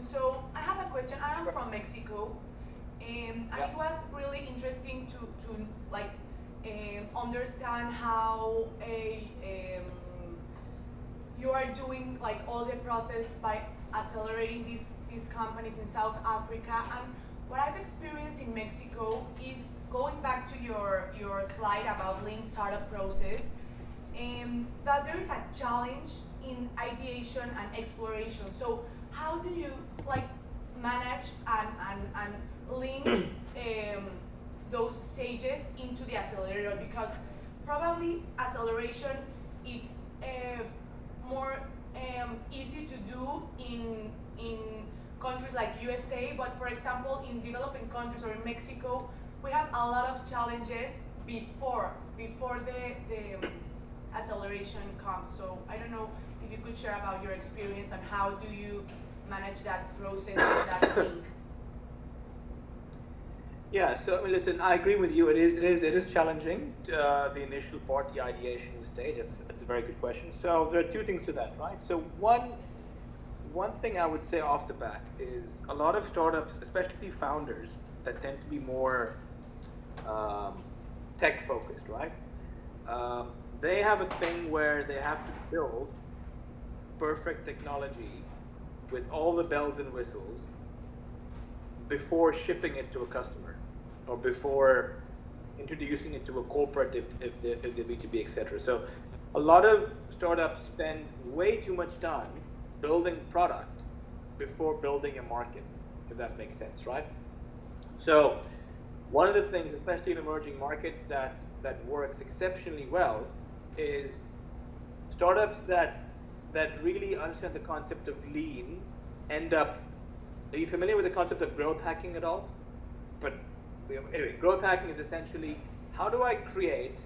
So I have a question. I am from Mexico, and it was really interesting to like understand how you are doing like all the process by accelerating these companies in South Africa. And what I've experienced in Mexico is going back to your slide about lean startup process, that there is a challenge in ideation and exploration. So how do you like manage and link those stages into the accelerator? Because probably acceleration it's more easy to do in countries like USA, but for example in developing countries or in Mexico, we have a lot of challenges before the acceleration comes. So I don't know if you could share about your experience and how do you manage that process or that link. Yeah, so I mean, listen, I agree with you. It is challenging. The initial part, the ideation stage. It's a very good question. So there are two things to that, right? So one thing I would say off the bat is a lot of startups, especially founders, that tend to be more tech focused, right? They have a thing where they have to build perfect technology with all the bells and whistles before shipping it to a customer or before introducing it to a corporate if they're B2B, etc. So a lot of startups spend way too much time building product before building a market, if that makes sense, right? So one of the things, especially in emerging markets, that works exceptionally well is startups that really understand the concept of lean end up. Are you familiar with the concept of growth hacking at all? But anyway, growth hacking is essentially how do I create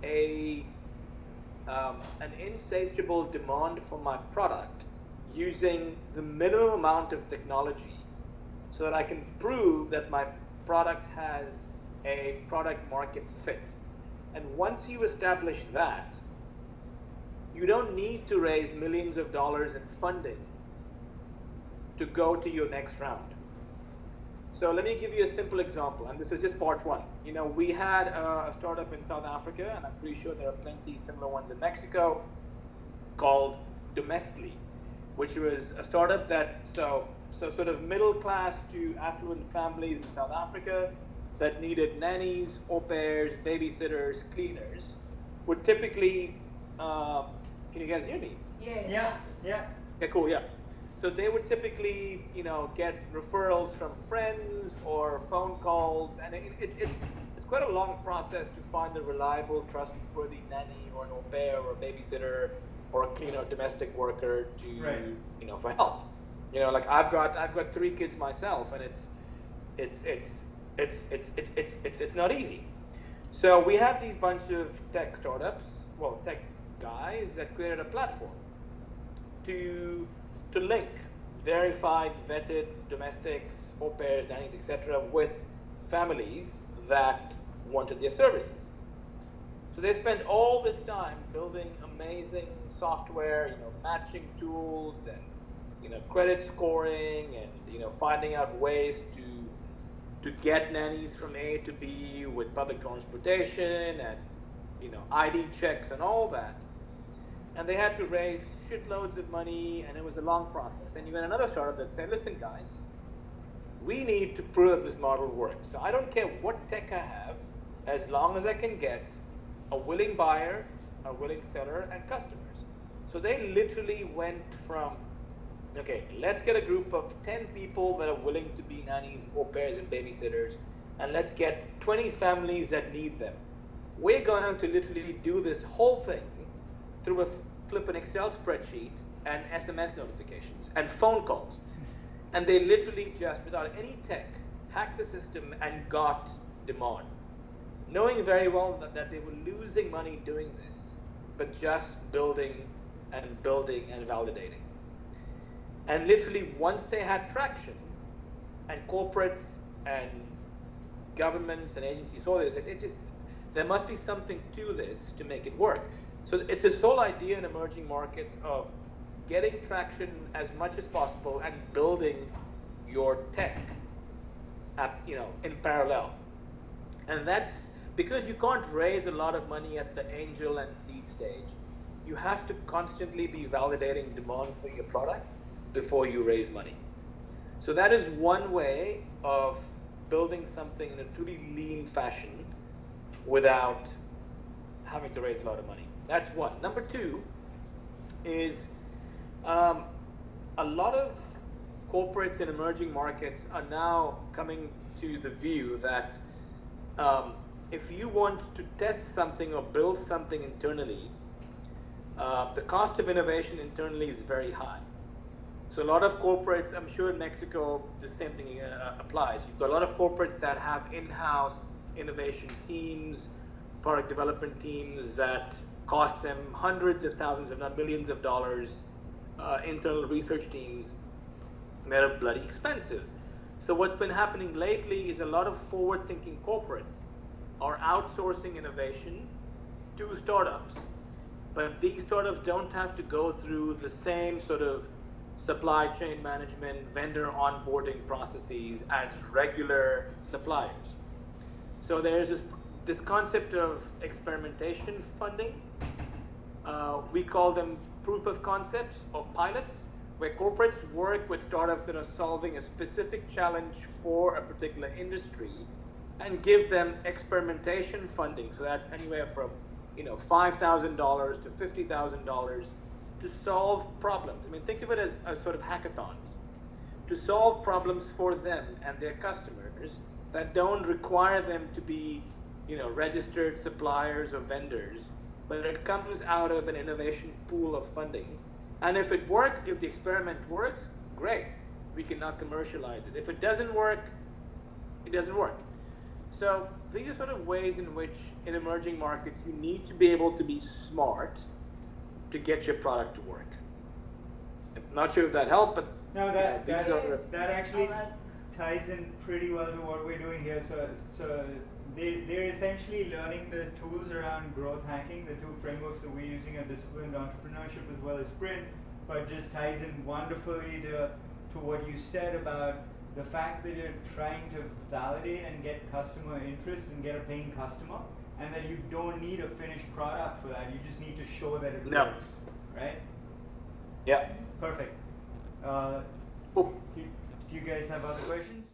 an insatiable demand for my product using the minimum amount of technology so that I can prove that my product has a product market fit. And once you establish that, you don't need to raise millions of dollars in funding to go to your next round. So let me give you a simple example, and this is just part one. You know, we had a startup in South Africa, and I'm pretty sure there are plenty similar ones in Mexico, called Domestly, which was a startup that so sort of middle class to affluent families in South Africa that needed nannies, au pairs, babysitters, cleaners would typically. Can you guys hear me? Yes. Yeah. Okay, cool. Yeah. So they would typically, get referrals from friends or phone calls, and it's quite a long process to find a reliable, trustworthy nanny or an au pair or a babysitter or a cleaner, domestic worker to, for help. Like I've got 3 kids myself, and it's not easy. So we have these bunch of tech startups, tech guys that created a platform to link verified, vetted domestics, au pairs, nannies, etc. with families that wanted their services. So they spent all this time building amazing software, matching tools and credit scoring and finding out ways to get nannies from A to B with public transportation and ID checks and all that. And they had to raise shitloads of money, and it was a long process. And you had another startup that said, listen guys, we need to prove that this model works. So I don't care what tech I have, as long as I can get a willing buyer, a willing seller, and customers. So they literally went from, okay, let's get a group of 10 people that are willing to be nannies, au pairs, and babysitters, and let's get 20 families that need them. We're going to literally do this whole thing through a flippin' Excel spreadsheet and SMS notifications and phone calls. And they literally just, without any tech, hacked the system and got demand. Knowing very well that they were losing money doing this, but just building and validating. And literally once they had traction, and corporates and governments and agencies saw this, there must be something to this to make it work. So it's this whole idea in emerging markets of getting traction as much as possible and building your tech in parallel. And that's because you can't raise a lot of money at the angel and seed stage. You have to constantly be validating demand for your product before you raise money. So that is one way of building something in a truly lean fashion without having to raise a lot of money. That's one. Number two is a lot of corporates in emerging markets are now coming to the view that if you want to test something or build something internally, the cost of innovation internally is very high. So a lot of corporates, I'm sure in Mexico, the same thing applies. You've got a lot of corporates that have in-house innovation teams, product development teams that cost them hundreds of thousands, if not millions of dollars, internal research teams that are bloody expensive. So what's been happening lately is a lot of forward-thinking corporates are outsourcing innovation to startups. But these startups don't have to go through the same sort of supply chain management, vendor onboarding processes as regular suppliers. So there's this concept of experimentation funding. We call them proof of concepts or pilots, where corporates work with startups that are solving a specific challenge for a particular industry and give them experimentation funding. So that's anywhere from $5,000 to $50,000 to solve problems. I mean, think of it as sort of hackathons, to solve problems for them and their customers that don't require them to be, registered suppliers or vendors, but it comes out of an innovation pool of funding. And if it works, if the experiment works, great, we can now commercialize it. If it doesn't work, it doesn't work. So these are sort of ways in which in emerging markets you need to be able to be smart to get your product to work. I'm not sure if that helped, but no, that actually ties in pretty well to what we're doing here. So they're essentially learning the tools around growth hacking, the two frameworks that we're using are disciplined entrepreneurship as well as sprint, but just ties in wonderfully to what you said about the fact that you're trying to validate and get customer interest and get a paying customer, and that you don't need a finished product for that. You just need to show that it works, right? Yeah. Perfect. Do you guys have other questions?